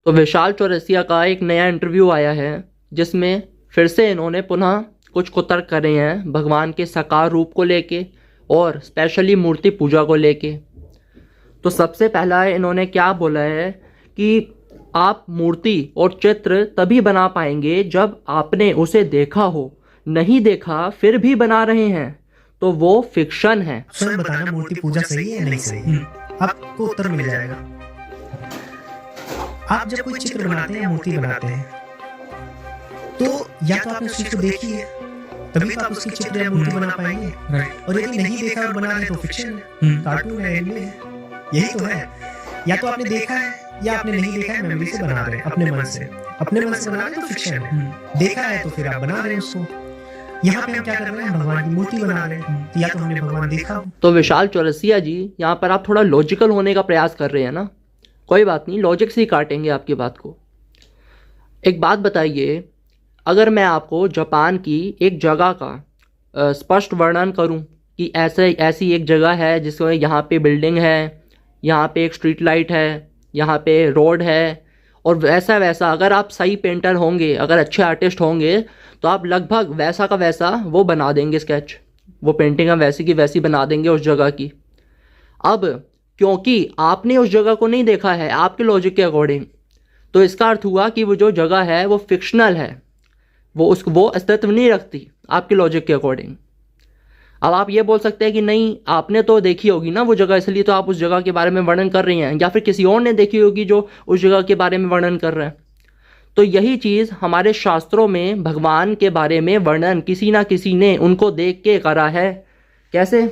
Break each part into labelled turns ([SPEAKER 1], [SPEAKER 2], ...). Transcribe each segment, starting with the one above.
[SPEAKER 1] तो विशाल चौरसिया का एक नया इंटरव्यू आया है जिसमें फिर से इन्होंने पुनः कुछ कुतर्क करे हैं भगवान के साकार रूप को लेके और स्पेशली मूर्ति पूजा को लेके। तो सबसे पहला इन्होंने क्या बोला है कि आप मूर्ति और चित्र तभी बना पाएंगे जब आपने उसे देखा हो, नहीं देखा फिर भी बना रहे हैं तो वो फिक्शन है।
[SPEAKER 2] स्वयं बताना मूर्ति पूजा सही है या नहीं सही, आपको उत्तर मिल जाएगा। आप जब कोई चित्र बनाते हैं या मूर्ति बनाते हैं तो या तो आपने उस चीज को देखी है तभी तो आप उसकी चित्र या मूर्ति बना पाएंगे, और यदि नहीं देखा और बना रहे तो फिक्शन है, कार्टून है, एनिमे है, यही तो है। या तो आपने देखा है या आपने नहीं देखा है, मेमोरी से बना रहे हैं, अपने मन से बना रहे हैं तो फिक्शन है। देखा है तो फिर आप बना रहे हैं उसको। यहाँ पे हम क्या कर रहे हैं, भगवान की मूर्ति बना रहे हैं, या तो हमने भगवान देखा।
[SPEAKER 1] तो विशाल चौरसिया जी यहाँ पर आप थोड़ा लॉजिकल होने का प्रयास कर रहे हैं ना, कोई बात नहीं, लॉजिक से ही काटेंगे आपकी बात को। एक बात बताइए, अगर मैं आपको जापान की एक जगह का स्पष्ट वर्णन करूं कि ऐसी एक जगह है जिसमें यहाँ पे बिल्डिंग है, यहाँ पे एक स्ट्रीट लाइट है, यहाँ पे रोड है, और वैसा वैसा अगर आप सही पेंटर होंगे, अगर अच्छे आर्टिस्ट होंगे तो आप लगभग वैसा का वैसा वो बना देंगे स्केच, वो पेंटिंग हम वैसी की वैसी बना देंगे उस जगह की। अब क्योंकि आपने उस जगह को नहीं देखा है आपके लॉजिक के अकॉर्डिंग, तो इसका अर्थ हुआ कि वो जो जगह है वो फिक्शनल है, वो अस्तित्व नहीं रखती आपके लॉजिक के अकॉर्डिंग। अब आप ये बोल सकते हैं कि नहीं आपने तो देखी होगी ना वो जगह, इसलिए तो आप उस जगह के बारे में वर्णन कर रही हैं, या फिर किसी और ने देखी होगी जो उस जगह के बारे में वर्णन कर रहे हैं। तो यही चीज़ हमारे शास्त्रों में भगवान के बारे में वर्णन किसी ना किसी ने उनको देख के करा है। कैसे?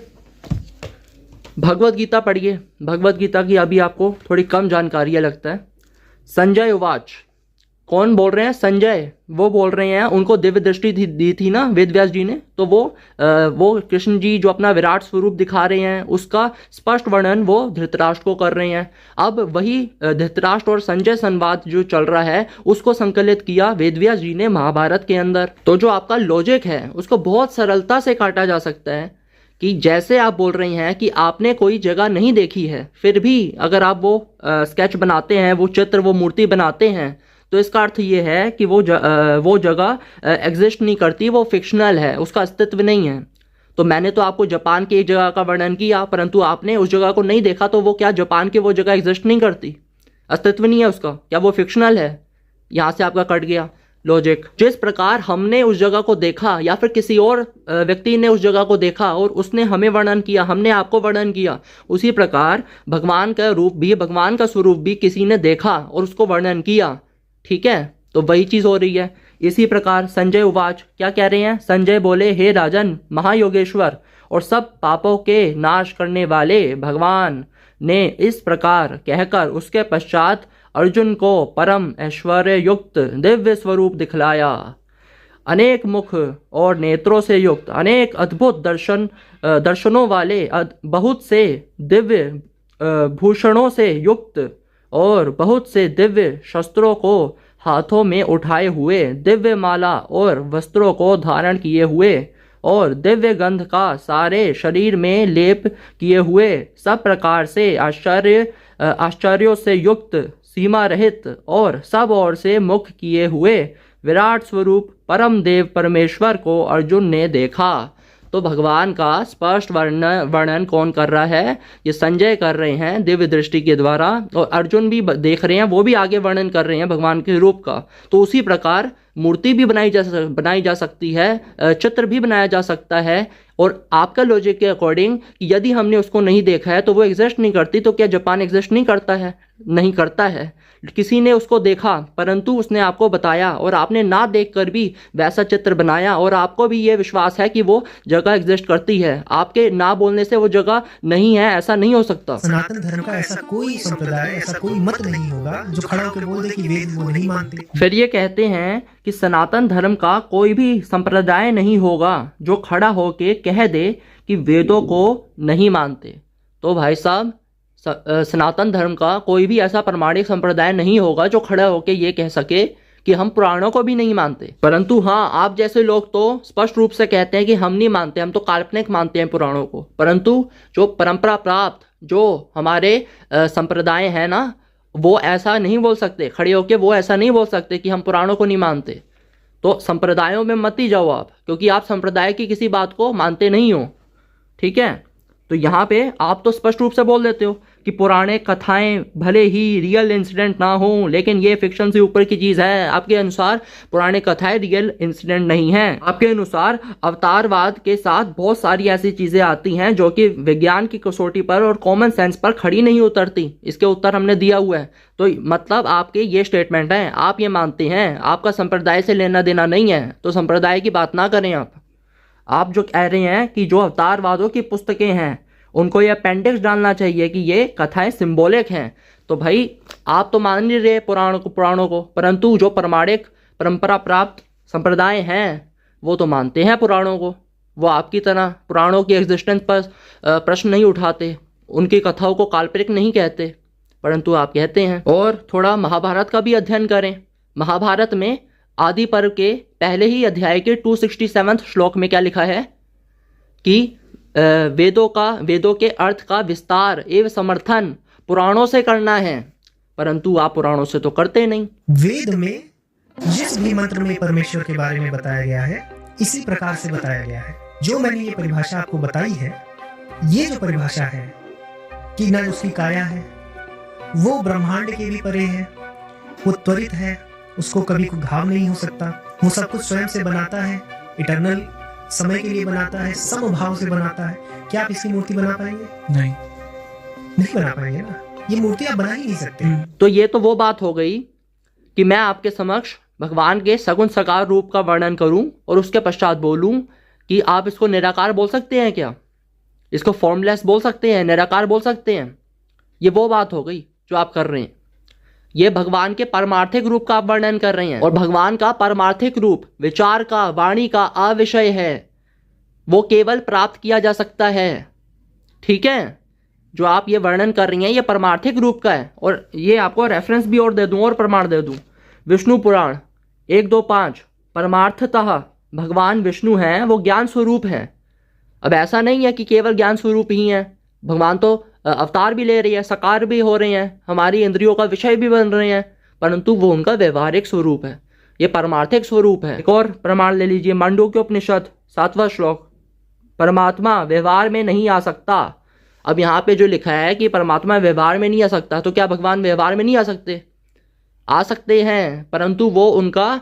[SPEAKER 1] भगवत गीता पढ़िए, भगवत गीता की अभी आपको थोड़ी कम जानकारी है लगता है। संजय उवाच, कौन बोल रहे हैं? संजय, वो बोल रहे हैं, उनको दिव्य दृष्टि दी थी ना वेद व्यास जी ने, तो वो कृष्ण जी जो अपना विराट स्वरूप दिखा रहे हैं उसका स्पष्ट वर्णन वो धृतराष्ट्र को कर रहे हैं। अब वही धृतराष्ट्र और संजय संवाद जो चल रहा है उसको संकलित किया वेद व्यास जी ने महाभारत के अंदर। तो जो आपका लॉजिक है उसको बहुत सरलता से काटा जा सकता है कि जैसे आप बोल रही हैं कि आपने कोई जगह नहीं देखी है, फिर भी अगर आप वो स्केच बनाते हैं, वो चित्र, वो मूर्ति बनाते हैं, तो इसका अर्थ ये है कि वो जगह एग्जिस्ट नहीं करती, वो फिक्शनल है, उसका अस्तित्व नहीं है। तो मैंने तो आपको जापान की एक जगह का वर्णन किया, परंतु आपने उस जगह को नहीं देखा, तो वो क्या जापान की वो जगह एग्जिस्ट नहीं करती, अस्तित्व नहीं है उसका, क्या वो फिक्शनल है? यहाँ से आपका कट गया लॉजिक। जिस प्रकार हमने उस जगह को देखा या फिर किसी और व्यक्ति ने उस जगह को देखा और उसने हमें वर्णन किया, हमने आपको वर्णन किया, उसी प्रकार भगवान का रूप भी, भगवान का स्वरूप भी किसी ने देखा और उसको वर्णन किया। ठीक है, तो वही चीज़ हो रही है। इसी प्रकार संजय उवाच क्या कह रहे हैं? संजय बोले, हे राजन महायोगेश्वर और सब पापों के नाश करने वाले भगवान ने इस प्रकार कहकर उसके पश्चात अर्जुन को परम ऐश्वर्य युक्त दिव्य स्वरूप दिखलाया। अनेक मुख और नेत्रों से युक्त, अनेक अद्भुत दर्शनों वाले, बहुत से दिव्य भूषणों से युक्त और बहुत से दिव्य शस्त्रों को हाथों में उठाए हुए, दिव्य माला और वस्त्रों को धारण किए हुए और दिव्य गंध का सारे शरीर में लेप किए हुए, सब प्रकार से आश्चर्यों से युक्त, सीमा रहित और सब ओर से मुख किए हुए विराट स्वरूप परम देव परमेश्वर को अर्जुन ने देखा। तो भगवान का स्पष्ट वर्णन कौन कर रहा है? ये संजय कर रहे हैं दिव्य दृष्टि के द्वारा, और अर्जुन भी देख रहे हैं, वो भी आगे वर्णन कर रहे हैं भगवान के रूप का। तो उसी प्रकार मूर्ति भी बनाई जा सकती है, चित्र भी बनाया जा सकता है। और आपका लॉजिक के अकॉर्डिंग यदि हमने उसको नहीं देखा है तो वो एग्जिस्ट नहीं करती, तो क्या जापान एग्जिस्ट नहीं करता है? नहीं करता है। किसी ने उसको देखा परंतु उसने आपको बताया और आपने ना देखकर भी वैसा चित्र बनाया, और आपको भी ये विश्वास है कि वो जगह एग्जिस्ट करती है। आपके ना बोलने से वो जगह नहीं है, ऐसा नहीं हो सकता।
[SPEAKER 2] सनातन धर्म का ऐसा कोई संप्रदाय, ऐसा कोई मत नहीं होगा जो खड़ा होकर बोल दे कि वेद वो नहीं मानते।
[SPEAKER 1] फिर ये कहते हैं कि सनातन धर्म का कोई भी संप्रदाय नहीं होगा जो खड़ा होके कह दे कि वेदों को नहीं मानते। तो भाई साहब, सनातन धर्म का कोई भी ऐसा प्रामाणिक संप्रदाय नहीं होगा जो खड़ा होकर ये कह सके कि हम पुराणों को भी नहीं मानते। परंतु हाँ, आप जैसे लोग तो स्पष्ट रूप से कहते हैं कि हम नहीं मानते, हम तो काल्पनिक मानते हैं पुराणों को। परंतु जो परंपरा प्राप्त जो हमारे संप्रदाय हैं ना, वो ऐसा नहीं बोल सकते, खड़े होके वो ऐसा नहीं बोल सकते कि हम पुराणों को नहीं मानते। तो संप्रदायों में मत ही जाओ आप, क्योंकि आप संप्रदाय की किसी बात को मानते नहीं हो, ठीक है। तो यहाँ पे आप तो स्पष्ट रूप से बोल देते हो कि पुराने कथाएं भले ही रियल इंसिडेंट ना हो, लेकिन ये फिक्शन से ऊपर की चीज़ है। आपके अनुसार पुराने कथाएं रियल इंसिडेंट नहीं हैं। आपके अनुसार अवतारवाद के साथ बहुत सारी ऐसी चीज़ें आती हैं जो कि विज्ञान की कसौटी पर और कॉमन सेंस पर खड़ी नहीं उतरती। इसके उत्तर हमने दिया हुआ है। तो मतलब आपके ये स्टेटमेंट हैं, आप ये मानते हैं, आपका संप्रदाय से लेना देना नहीं है, तो संप्रदाय की बात ना करें आप जो कह रहे हैं कि जो अवतारवादों की पुस्तकें हैं उनको ये अपेंडिक्स डालना चाहिए कि ये कथाएं सिंबॉलिक हैं। तो भाई आप तो मान नहीं रहे पुराणों को, परंतु जो प्रमाणिक परंपरा प्राप्त संप्रदाय हैं वो तो मानते हैं पुराणों को। वो आपकी तरह पुराणों की एग्जिस्टेंस पर प्रश्न नहीं उठाते, उनकी कथाओं को काल्पनिक नहीं कहते, परंतु आप कहते हैं। और थोड़ा महाभारत का भी अध्ययन करें। महाभारत में आदि पर्व के पहले ही अध्याय के 267 श्लोक में क्या लिखा है कि वेदों के अर्थ का विस्तार एवं समर्थन पुराणों से करना है, परंतु आप पुराणों से तो करते नहीं।
[SPEAKER 2] वेद में जिस भी मंत्र में परमेश्वर के बारे में बताया गया है इसी प्रकार से बताया गया है। जो मैंने ये परिभाषा आपको बताई है, ये जो परिभाषा है कि न उसकी काया है, वो ब्रह्मांड के भी परे है, वो त्वरित है, उसको कभी कोई घाव नहीं हो सकता, वो सब कुछ स्वयं से बनाता है, इटर्नल समय के लिए बनाता है, समभाव से बनाता है। क्या आप इसकी मूर्ति बना पाएंगे? नहीं बना पाएंगे ना, ये मूर्ति आप बना ही नहीं सकते।
[SPEAKER 1] तो ये तो वो बात हो गई कि मैं आपके समक्ष भगवान के सगुण साकार रूप का वर्णन करूं और उसके पश्चात बोलूं कि आप इसको निराकार बोल सकते हैं क्या, इसको फॉर्मलेस बोल सकते हैं, निराकार बोल सकते हैं। ये वो बात हो गई जो आप कर रहे हैं। ये भगवान के परमार्थिक रूप का आप वर्णन कर रहे हैं, और भगवान का परमार्थिक रूप विचार का, वाणी का अविषय है, वो केवल प्राप्त किया जा सकता है, ठीक है। जो आप ये वर्णन कर रही हैं ये परमार्थिक रूप का है। और ये आपको रेफरेंस भी और दे दूं और प्रमाण दे दूं। विष्णु पुराण 125 परमार्थतः भगवान विष्णु हैं, वो ज्ञान स्वरूप हैं। अब ऐसा नहीं है कि केवल ज्ञान स्वरूप ही हैं, भगवान तो अवतार भी ले रही है, साकार भी हो रहे हैं, हमारी इंद्रियों का विषय भी बन रहे हैं, परंतु वो उनका व्यवहारिक स्वरूप है, ये परमार्थिक स्वरूप है। एक और प्रमाण ले लीजिए, मांडूक्य उपनिषद 7वां श्लोक, परमात्मा व्यवहार में नहीं आ सकता। अब यहाँ पे जो लिखा है कि परमात्मा व्यवहार में नहीं आ सकता, तो क्या भगवान व्यवहार में नहीं आ सकते? आ सकते हैं, परंतु वो उनका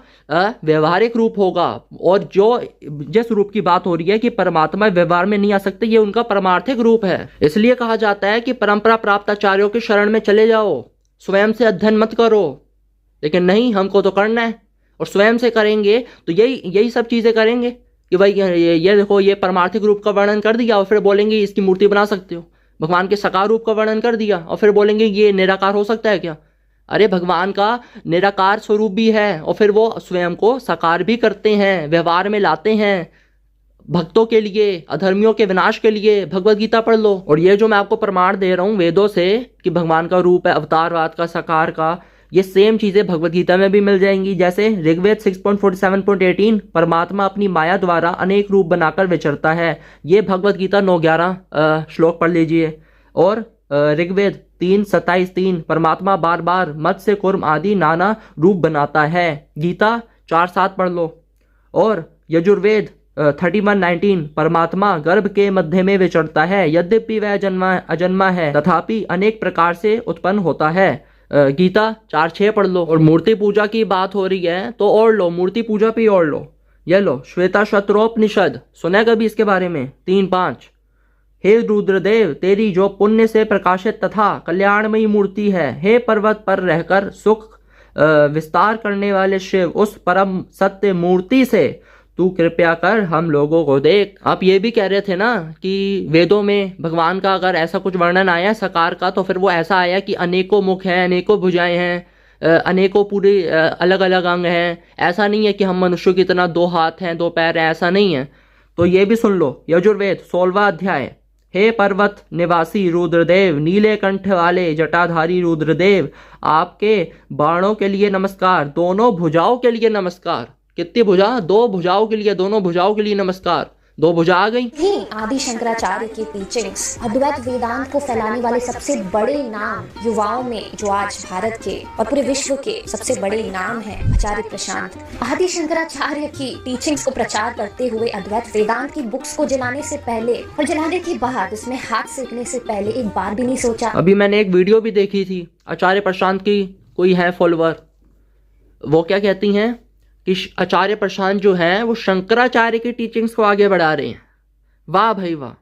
[SPEAKER 1] व्यवहारिक रूप होगा। और जो जिस रूप की बात हो रही है कि परमात्मा व्यवहार में नहीं आ सकते, ये उनका परमार्थिक रूप है। इसलिए कहा जाता है कि परंपरा प्राप्त आचार्यों के शरण में चले जाओ, स्वयं से अध्ययन मत करो। लेकिन नहीं, हमको तो करना है, और स्वयं से करेंगे तो यही सब चीज़ें करेंगे कि भाई ये देखो ये परमार्थिक रूप का वर्णन कर दिया और फिर बोलेंगे इसकी मूर्ति बना सकते हो। भगवान के साकार रूप का वर्णन कर दिया और फिर बोलेंगे ये निराकार हो सकता है क्या? अरे भगवान का निराकार स्वरूप भी है और फिर वो स्वयं को साकार भी करते हैं, व्यवहार में लाते हैं भक्तों के लिए, अधर्मियों के विनाश के लिए। भगवत गीता पढ़ लो। और ये जो मैं आपको प्रमाण दे रहा हूँ वेदों से कि भगवान का रूप है, अवतारवाद का, साकार का, ये सेम चीज़ें भगवत गीता में भी मिल जाएंगी। जैसे ऋग्वेद 6.47.18 परमात्मा अपनी माया द्वारा अनेक रूप बनाकर विचरता है, ये भगवत गीता 9:11 श्लोक पढ़ लीजिए। और ऋग्वेद 3:27-3 परमात्मा बार बार मत्स्य कुर्म आदि नाना रूप बनाता है, गीता 4:7 पढ़ लो। और यजुर्वेद 31:19 परमात्मा गर्भ के मध्य में विचरता है, यद्यपि वह अजन्मा है तथापि अनेक प्रकार से उत्पन्न होता है, गीता 4:6 पढ़ लो। और मूर्ति पूजा की बात हो रही है तो और लो, मूर्ति पूजा पे और लो। ये लो श्वेता शत्रोपनिषद, सुना कभी इसके बारे में? 3:5 हे रुद्रदेव, तेरी जो पुण्य से प्रकाशित तथा कल्याणमयी मूर्ति है, हे पर्वत पर रहकर सुख विस्तार करने वाले शिव, उस परम सत्य मूर्ति से तू कृपया कर हम लोगों को देख। आप ये भी कह रहे थे ना कि वेदों में भगवान का अगर ऐसा कुछ वर्णन आया साकार का तो फिर वो ऐसा आया कि अनेकों मुख हैं, अनेकों भुजाएं हैं, अनेकों पूरे अलग अलग अंग हैं। ऐसा नहीं है कि हम मनुष्यों की तरह 2 हाथ हैं 2 पैर हैं, ऐसा नहीं है। तो ये भी सुन लो, यजुर्वेद 16वां अध्याय, हे पर्वत निवासी रुद्रदेव, नीले कंठ वाले जटाधारी रुद्रदेव, आपके बाणों के लिए नमस्कार, दोनों भुजाओं के लिए नमस्कार। कितनी भुजा? 2 भुजाओं के लिए, दोनों भुजाओं के लिए नमस्कार। दो भुजा आ गई।
[SPEAKER 3] ही आदि शंकराचार्य की टीचिंग्स अद्वैत वेदांत को फैलाने वाले सबसे बड़े नाम युवाओं में जो आज भारत के और पूरे विश्व के सबसे बड़े नाम हैं, आचार्य प्रशांत। आदि शंकराचार्य की टीचिंग्स को प्रचार करते हुए अद्वैत वेदांत की बुक्स को जलाने से पहले और जलाने के बाद उसमें हाथ सेकने से पहले एक बार भी नहीं सोचा।
[SPEAKER 1] अभी मैंने एक वीडियो भी देखी थी, आचार्य प्रशांत की कोई है फॉलोअर, वो क्या कहती हैं कि आचार्य प्रशांत जो है वो शंकराचार्य की टीचिंग्स को आगे बढ़ा रहे हैं। वाह भाई वाह,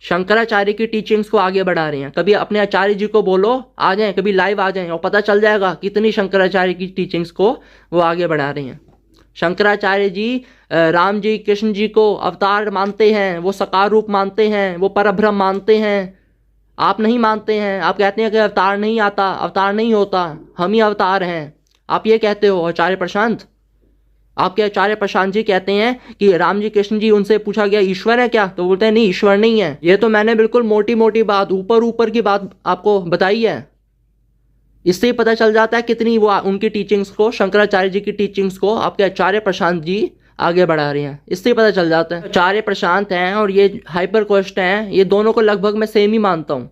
[SPEAKER 1] शंकराचार्य की टीचिंग्स को आगे बढ़ा रहे हैं। कभी अपने आचार्य जी को बोलो आ जाएं, कभी लाइव आ जाएं और पता चल जाएगा कितनी शंकराचार्य की टीचिंग्स को वो आगे बढ़ा रहे हैं। शंकराचार्य जी राम जी कृष्ण जी को अवतार मानते हैं, वो साकार रूप मानते हैं, वो परब्रह्म मानते हैं। आप नहीं मानते हैं, आप कहते हैं कि अवतार नहीं आता, अवतार नहीं होता, हम ही अवतार हैं। आप ये कहते हो आचार्य प्रशांत। आपके आचार्य प्रशांत जी कहते हैं कि राम जी कृष्ण जी, उनसे पूछा गया ईश्वर है क्या, तो बोलते हैं नहीं ईश्वर नहीं है। ये तो मैंने बिल्कुल मोटी मोटी बात, ऊपर ऊपर की बात आपको बताई है। इससे ही पता चल जाता है कितनी वो उनकी टीचिंग्स को, शंकराचार्य जी की टीचिंग्स को आपके आचार्य प्रशांत जी आगे बढ़ा रहे हैं। इससे ही पता चल जाता है। आचार्य प्रशांत हैं और ये हाइपर कोस्ट हैं, ये दोनों को लगभग मैं सेम ही मानता हूँ।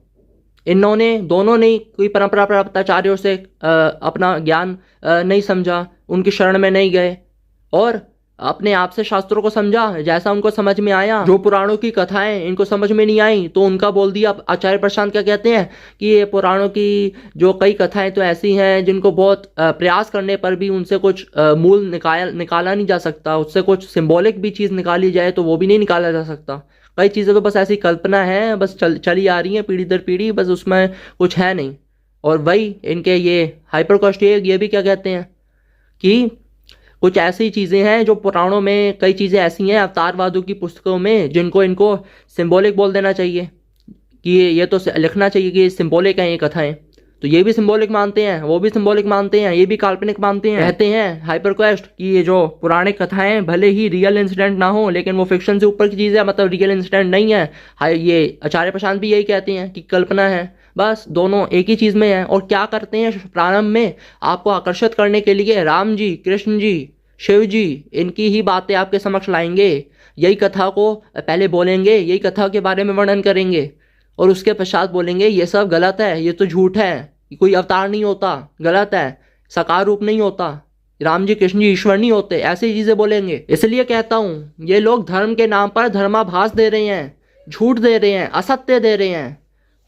[SPEAKER 1] इन्होंने दोनों ने कोई परंपरा प्राप्त आचार्यों से अपना ज्ञान नहीं समझा, उनकी शरण में नहीं गए और अपने आप से शास्त्रों को समझा जैसा उनको समझ में आया। जो पुराणों की कथाएं इनको समझ में नहीं आई तो उनका बोल दिया। आचार्य प्रशांत क्या कहते हैं कि ये पुराणों की जो कई कथाएं तो ऐसी हैं जिनको बहुत प्रयास करने पर भी उनसे कुछ मूल निकाला नहीं जा सकता, उससे कुछ सिंबॉलिक भी चीज़ निकाली जाए तो वो भी नहीं निकाला जा सकता। कई चीज़ें तो बस ऐसी कल्पना है, बस चली आ रही हैं पीढ़ी दर पीढ़ी, बस उसमें कुछ है नहीं। और वही इनके ये हाइपर कॉस्ट ये भी क्या कहते हैं कि कुछ ऐसी चीज़ें हैं जो पुराणों में, कई चीज़ें ऐसी हैं अवतारवादों की पुस्तकों में जिनको इनको सिंबॉलिक बोल देना चाहिए कि ये तो लिखना चाहिए कि सिंबॉलिक हैं ये कथाएं। तो ये भी सिंबॉलिक मानते हैं, वो भी सिंबॉलिक मानते हैं, ये भी काल्पनिक मानते हैं। कहते हैं हाइपरक्वेस्ट कि ये जो पुराणिक कथाएं भले ही रियल इंसिडेंट ना हो लेकिन वो फिक्शन से ऊपर की चीज़ है, मतलब रियल इंसिडेंट नहीं है। ये आचार्य प्रशांत भी यही कहते हैं कि कल्पना है। बस दोनों एक ही चीज़ में है। और क्या करते हैं प्रारंभ में आपको आकर्षित करने के लिए राम जी कृष्ण जी शिव जी इनकी ही बातें आपके समक्ष लाएंगे, यही कथा को पहले बोलेंगे, यही कथा के बारे में वर्णन करेंगे और उसके पश्चात बोलेंगे ये सब गलत है, ये तो झूठ है, कोई अवतार नहीं होता, गलत है, साकार रूप नहीं होता, राम जी कृष्ण जी ईश्वर नहीं होते, ऐसी चीज़ें बोलेंगे। इसलिए कहता हूँ ये लोग धर्म के नाम पर धर्माभास दे रहे हैं, झूठ दे रहे हैं, असत्य दे रहे हैं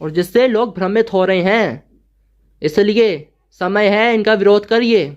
[SPEAKER 1] और जिससे लोग भ्रमित हो रहे हैं। इसलिए समय है इनका विरोध करिए।